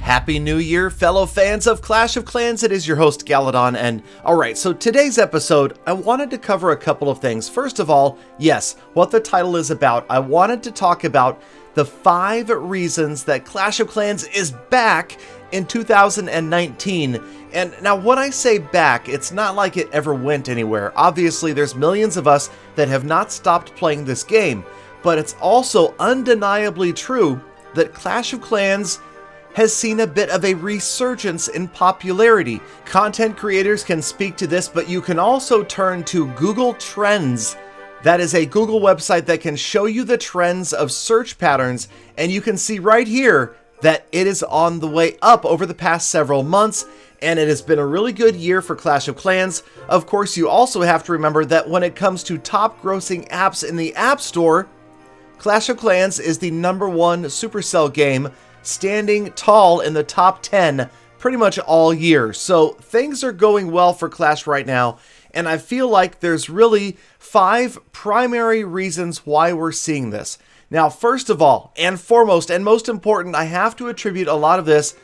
Happy New Year, fellow fans of Clash of Clans. It is your host, Galadon, and alright, so today's episode, I wanted to cover a couple of things. First of all, yes, what the title is about. I wanted to talk about the 5 reasons that Clash of Clans is back in 2019. And now when I say back, it's not like it ever went anywhere. Obviously, there's millions of us that have not stopped playing this game, but it's also undeniably true that Clash of Clans has seen a bit of a resurgence in popularity. Content creators can speak to this, but you can also turn to Google Trends. That is a Google website that can show you the trends of search patterns, and you can see right here that it is on the way up over the past several months, and it has been a really good year for Clash of Clans. Of course, you also have to remember that when it comes to top grossing apps in the App Store, Clash of Clans is the #1 Supercell game, standing tall in the top 10 pretty much all year. So things are going well for Clash right now, and I feel like there's really 5 primary reasons why we're seeing this. Now, first of all, and foremost, and most important, I have to attribute a lot of this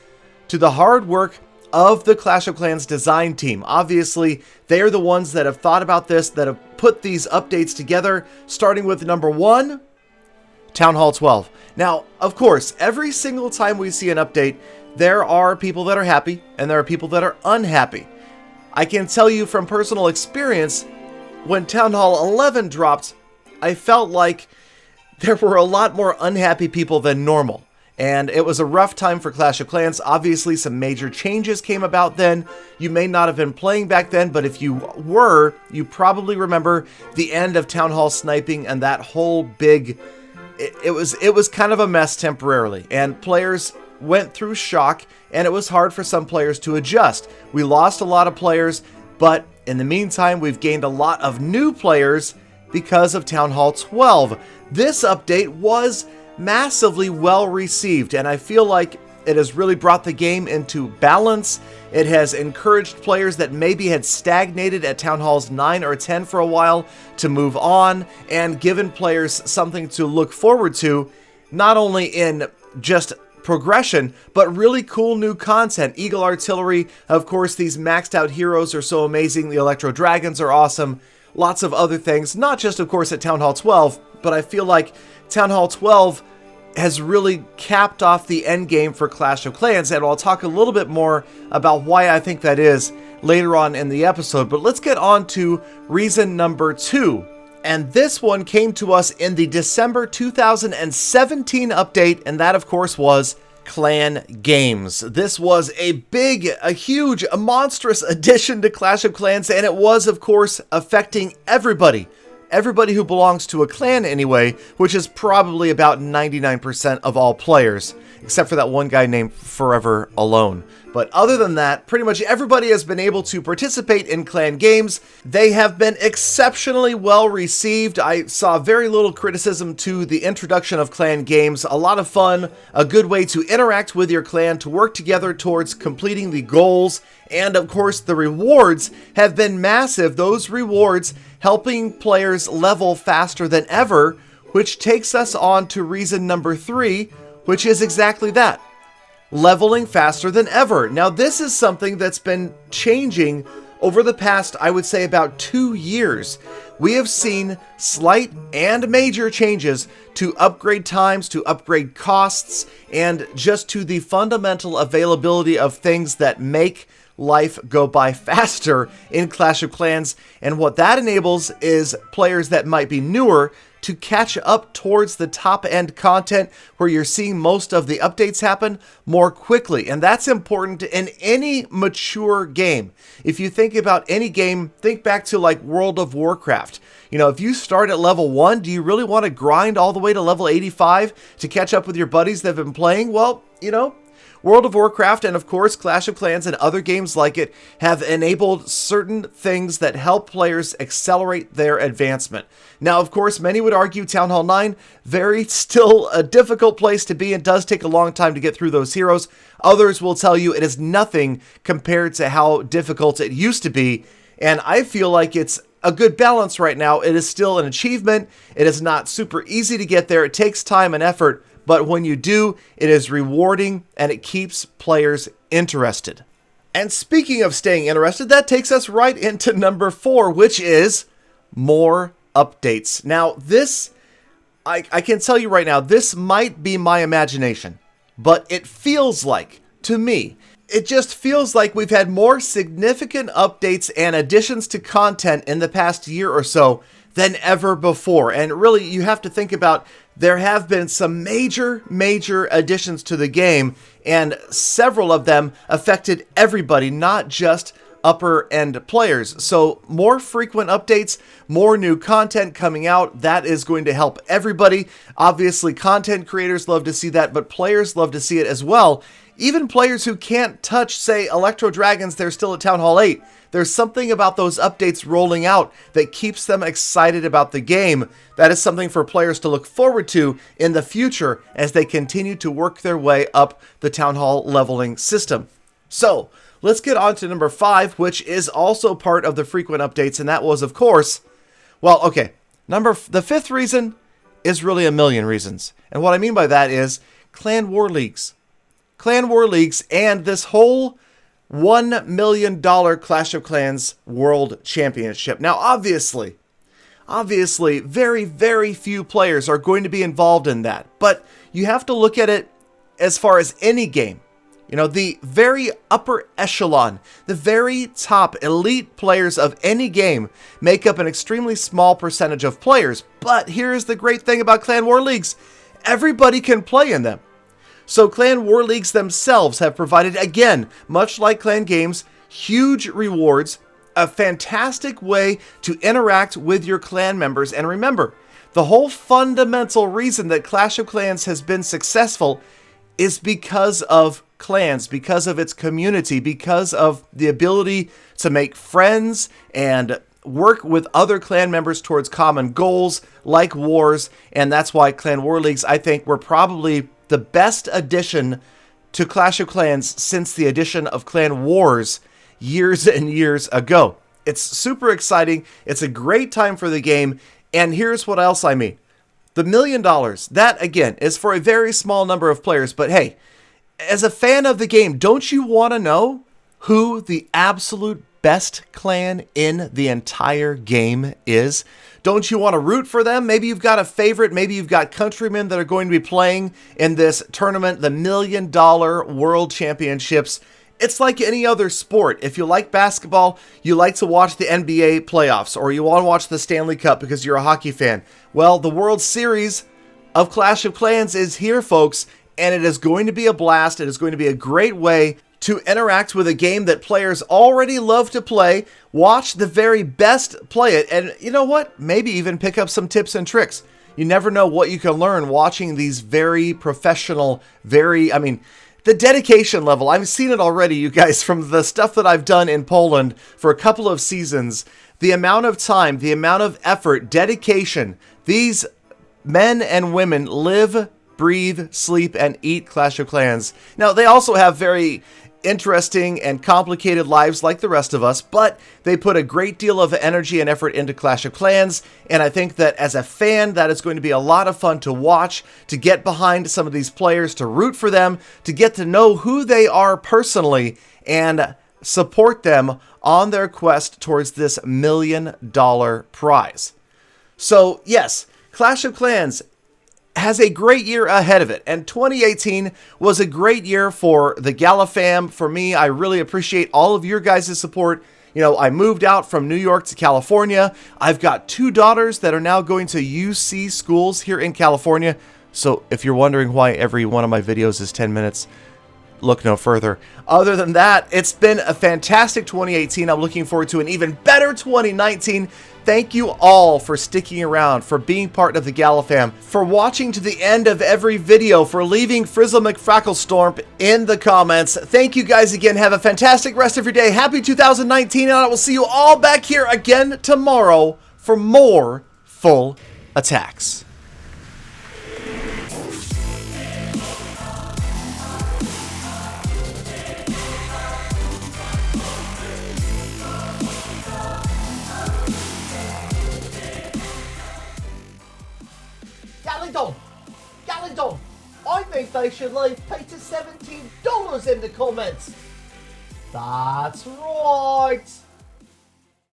to the hard work of the Clash of Clans design team. Obviously, they are the ones that have thought about this, that have put these updates together, starting with number 1, Town Hall 12. Now, of course, every single time we see an update, there are people that are happy and there are people that are unhappy. I can tell you from personal experience, when Town Hall 11 dropped, I felt like there were a lot more unhappy people than normal. And it was a rough time for Clash of Clans. Obviously, some major changes came about then. You may not have been playing back then, but if you were, you probably remember the end of Town Hall sniping and that whole big... It was kind of a mess temporarily, and players went through shock, and it was hard for some players to adjust. We lost a lot of players, but in the meantime, we've gained a lot of new players because of Town Hall 12. This update was massively well received, and I feel like it has really brought the game into balance. It has encouraged players that maybe had stagnated at Town Halls 9 or 10 for a while to move on, and given players something to look forward to, not only in just progression, but really cool new content. Eagle Artillery, of course, these maxed out heroes are so amazing. The Electro Dragons are awesome. Lots of other things, not just, of course, at Town Hall 12, but I feel like Town Hall 12 has really capped off the end game for Clash of Clans, and I'll talk a little bit more about why I think that is later on in the episode. But let's get on to reason number 2. And this one came to us in the December 2017 update, and that, of course, was Clan Games. This was a big, a huge, a monstrous addition to Clash of Clans, and it was, of course, affecting everybody. Everybody who belongs to a clan anyway, which is probably about 99% of all players, except for that one guy named Forever Alone. But other than that, pretty much everybody has been able to participate in clan games. They have been exceptionally well received. I saw very little criticism to the introduction of clan games. A lot of fun, a good way to interact with your clan, to work together towards completing the goals, and of course the rewards have been massive. Those rewards helping players level faster than ever, which takes us on to reason number 3, which is exactly that. Leveling faster than ever. Now, this is something that's been changing over the past, I would say, about 2 years. We have seen slight and major changes to upgrade times, to upgrade costs, and just to the fundamental availability of things that make life go by faster in Clash of Clans. And what that enables is players that might be newer to catch up towards the top end content where you're seeing most of the updates happen more quickly. And that's important in any mature game. If you think about any game, think back to like World of Warcraft. You know, if you start at level 1, do you really want to grind all the way to level 85 to catch up with your buddies that have been playing? Well, you know, World of Warcraft and, of course, Clash of Clans and other games like it have enabled certain things that help players accelerate their advancement. Now, of course, many would argue Town Hall 9, very still a difficult place to be. It does take a long time to get through those heroes. Others will tell you it is nothing compared to how difficult it used to be. And I feel like it's a good balance right now. It is still an achievement. It is not super easy to get there. It takes time and effort, but when you do, it is rewarding and it keeps players interested. And speaking of staying interested, that takes us right into number 4, which is more updates. Now, this, I can tell you right now, this might be my imagination, but it feels like, to me, it just feels like we've had more significant updates and additions to content in the past year or so than ever before. And really, you have to think about, there have been some major additions to the game, and several of them affected everybody, not just upper end players. So more frequent updates, more new content coming out, that is going to help everybody. Obviously, content creators love to see that, but players love to see it as well. Even players who can't touch, say, Electro Dragons, they're still at Town Hall 8. There's something about those updates rolling out that keeps them excited about the game. That is something for players to look forward to in the future as they continue to work their way up the Town Hall leveling system. So, let's get on to number 5, which is also part of the frequent updates, and that was, of course, well, okay, the 5th reason is really a million reasons. And what I mean by that is Clan War Leagues. Clan War Leagues and this whole $1 million Clash of Clans World Championship. Now, obviously, very few players are going to be involved in that. But you have to look at it as far as any game. You know, the very upper echelon, the very top elite players of any game make up an extremely small percentage of players. But here's the great thing about Clan War Leagues. Everybody can play in them. So Clan War Leagues themselves have provided, again, much like Clan Games, huge rewards, a fantastic way to interact with your clan members. And remember, the whole fundamental reason that Clash of Clans has been successful is because of clans, because of its community, because of the ability to make friends and work with other clan members towards common goals like wars. And that's why Clan War Leagues, I think, were probably the best addition to Clash of Clans since the addition of Clan Wars years and years ago. It's super exciting. It's a great time for the game. And here's what else I mean. The $1 million, that again is for a very small number of players. But hey, as a fan of the game, don't you want to know who the absolute best clan in the entire game is? Don't you want to root for them? Maybe you've got a favorite. Maybe you've got countrymen that are going to be playing in this tournament, the $1 million World Championships. It's like any other sport. If you like basketball, you like to watch the NBA playoffs, or you want to watch the Stanley Cup because you're a hockey fan. Well, the World Series of Clash of Clans is here, folks, and it is going to be a blast. It is going to be a great way to interact with a game that players already love to play, watch the very best play it, and you know what? Maybe even pick up some tips and tricks. You never know what you can learn watching these very professional, the dedication level. I've seen it already, you guys, from the stuff that I've done in Poland for a couple of seasons. The amount of time, the amount of effort, dedication, these men and women live, breathe, sleep, and eat Clash of Clans. Now, they also have very interesting and complicated lives like the rest of us, but they put a great deal of energy and effort into Clash of Clans, and I think that as a fan, that is going to be a lot of fun to watch, to get behind some of these players, to root for them, to get to know who they are personally, and support them on their quest towards this $1 million prize. So yes, Clash of Clans has a great year ahead of it, and 2018 was a great year for the Gala fam. For me, I really appreciate all of your guys' support. You know, I moved out from New York to California. I've got 2 daughters that are now going to UC schools here in California. So if you're wondering why every one of my videos is 10 minutes, look no further. Other than that, it's been a fantastic 2018. I'm looking forward to an even better 2019. Thank you all for sticking around, for being part of the Gala fam, for watching to the end of every video, for leaving Frizzle McFracklestorm in the comments. Thank you guys again. Have a fantastic rest of your day. Happy 2019, and I will see you all back here again tomorrow for more full attacks. Galadon! Galadon! I think they should leave Peter $17 in the comments. That's right.